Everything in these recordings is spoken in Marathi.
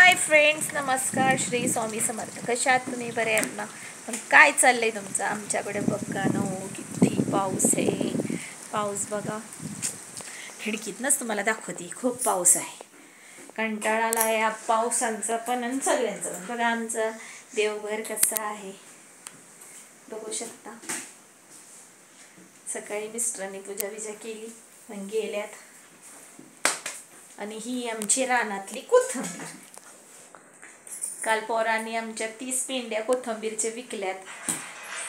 हाय फ्रेंड्स, नमस्कार. श्री स्वामी समर्थ. कशा आहात तुम्ही? बरे आहेत ना? पण काय चाललंय तुमचं? आमच्याकडे बघा ना, किती पाऊस आहे. पाऊस बघा, खिडकीतनंच तुम्हाला दाखवते. खूप पाऊस आहे. कंटाळाला या पावसांचा पण आणि सगळ्यांचं पण. बघा आमचं देवघर कसं आहे बघू शकता. सकाळी मिस्टरांनी पूजा बिजा केली पण गेल्यात. आणि ही आमची रानातली कोथिंबीर. काल पोरांनी आमच्या 30 पेंड्या कोथिंबीरच्या विकल्यात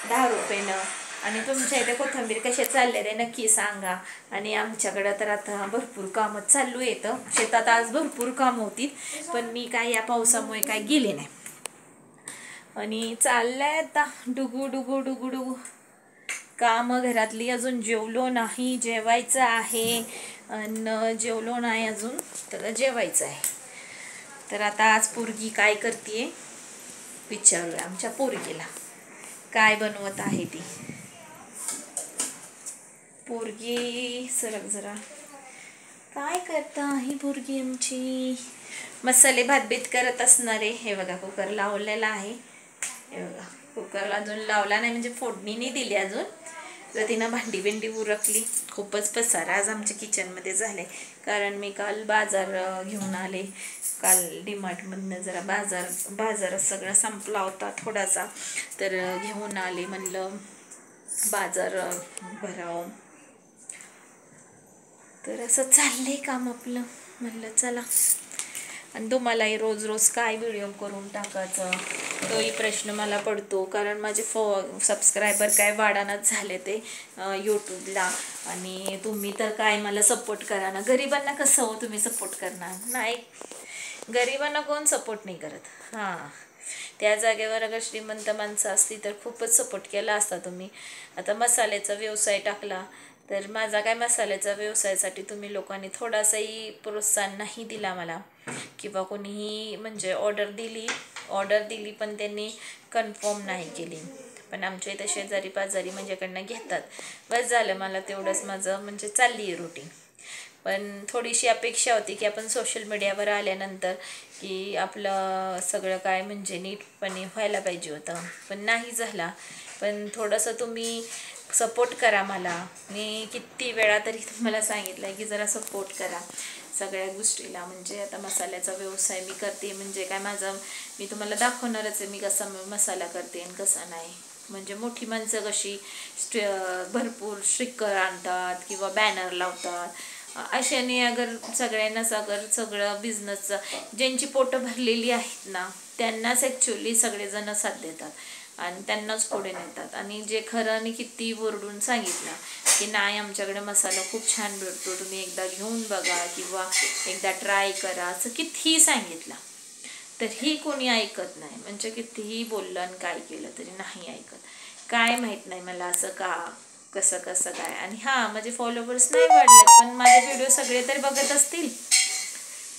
10 रुपयानं. आणि तुमच्या इथे कोथिंबीर कशा चालल्या ते नक्की सांगा. आणि आमच्याकडं तर आता भरपूर कामं चालू येतं. शेतात आज भरपूर कामं होती पण मी काय या पावसामुळे काय गेले नाही. आणि चाललंय आता डुगू डुगू डुगू डुगू कामं घरातली. अजून जेवलो नाही, जेवायचं आहे. आणि जेवलो नाही अजून तर जेवायचं आहे. तर आता आज पोरगी काय करते विचारूया आमच्या पोरगीला, काय बनवत आहे ती. पोरगी सरक जरा, काय करता ही पोरगी आमची? मसाले भात बीत करत असणार आहे. हे बघा कुकर लावलेला आहे. हे बघा कुकरला अजून लावला नाही, म्हणजे फोडणी नाही दिली अजून. तर तिनं भांडी बिंडी उरकली. खूपच पसारा आज आमच्या किचनमध्ये झाले, कारण मी काल बाजार घेऊन आले. काल डीमार्टमधनं जरा बाजार सगळा संपला होता थोडासा, तर घेऊन आले. म्हणलं बाजार भरावं. तर असं चाललंय काम आपलं. म्हणलं चला. आणि तुम्हालाही रोज रोज काय व्हिडिओ करून टाकायचं तोही प्रश्न मला पडतो, कारण माझे सबस्क्रायबर काय वाढानाच झाले ते यूट्यूबला. आणि तुम्ही तर काय मला सपोर्ट करा ना. गरिबांना कसं हो तुम्ही सपोर्ट करणार नाही? गरिबांना कोण सपोर्ट नाही करत. हां, त्या जागेवर अगर श्रीमंत माणसं असती तर खूपच सपोर्ट केला असता तुम्ही. आता मसाल्याचा व्यवसाय टाकला तर माझा काय मसाल्याचा व्यवसायासाठी तुम्ही लोकांनी थोडासाही प्रोत्साहन नाही दिला मला, किंवा कोणीही म्हणजे ऑर्डर दिली पण त्यांनी कन्फर्म नाही केली. पण आमच्या इथं शेजारी पाजारी माझ्याकडनं घेतात. बस झालं, मला तेवढंच माझं म्हणजे चालली आहे रुटीन. पण थोडीशी अपेक्षा होती की आपण सोशल मीडियावर आल्यानंतर की आपलं सगळं काय म्हणजे नीटपणे व्हायला पाहिजे होतं, पण नाही झाला. पण थोडंसं तुम्ही सपोर्ट करा मला. मी किती वेळा तरी तुम्हाला सांगितलं आहे की जरा सपोर्ट करा सगळ्या गोष्टीला. म्हणजे आता मसाल्याचा व्यवसाय मी करते म्हणजे काय मी तुम्हाला दाखवणारच आहे मी कसा मसाला करते आणि कसा नाही. म्हणजे मोठी माणसं कशी भरपूर स्टिकर आणतात किंवा बॅनर लावतात. अशाने अगर सगळ्यांनाच सगळं बिझनेसचं ज्यांची पोटं भरलेली आहेत ना त्यांनाच ॲक्च्युली सगळेजण साथ देतात आणि त्यांनाच पुढे नेतात. आणि जे खरं आणि किती ओरडून सांगितलं की नाही आमच्याकडे मसाला खूप छान भेटतो, तुम्ही एकदा घेऊन बघा किंवा एकदा ट्राय करा, असं कितीही सांगितलं तरीही कोणी ऐकत नाही. म्हणजे कितीही बोललं आणि काय केलं तरी नाही ऐकत. काय माहीत नाही मला असं का कसं काय. आणि हां, माझे फॉलोवर्स नाही वाढलेत पण माझे व्हिडिओ सगळे तरी बघत असतील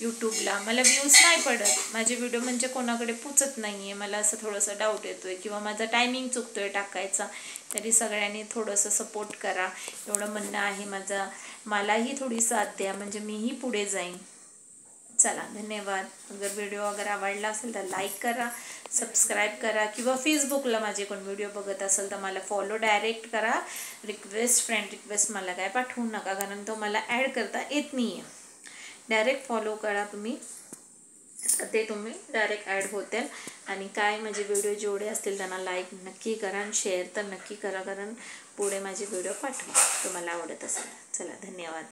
यूट्यूबला. मला व्ह्यूज नाही पडत माझे व्हिडिओ, म्हणजे कोणाकडे पुचत नाही आहे. मला असं थोडंसं डाऊट येतो आहे किंवा माझा टायमिंग चुकतो आहे टाकायचा. तरी सगळ्यांनी थोडंसं सपोर्ट करा एवढं म्हणणं आहे माझं. मलाही थोडी साथ द्या म्हणजे मीही पुढे जाईन. चला, धन्यवाद. अगर व्हिडिओ आवडला असेल तर लाईक करा, सबस्क्राईब करा, किंवा फेसबुकला माझे कोण व्हिडिओ बघत असेल तर मला फॉलो डायरेक्ट करा. फ्रेंड रिक्वेस्ट मला काय पाठवू नका, कारण तो मला ॲड करता येत नाही आहे. डायरेक्ट फॉलो करा तुम्ही, ते तुम्ही डायरेक्ट ॲड होतील. आणि काय माझे व्हिडिओ जेवढे असतील त्यांना लाईक नक्की करा आणि शेअर तर नक्की करा, कारण पुढे माझे व्हिडिओ पाठवा तुम्हाला आवडत असेल. चला, धन्यवाद.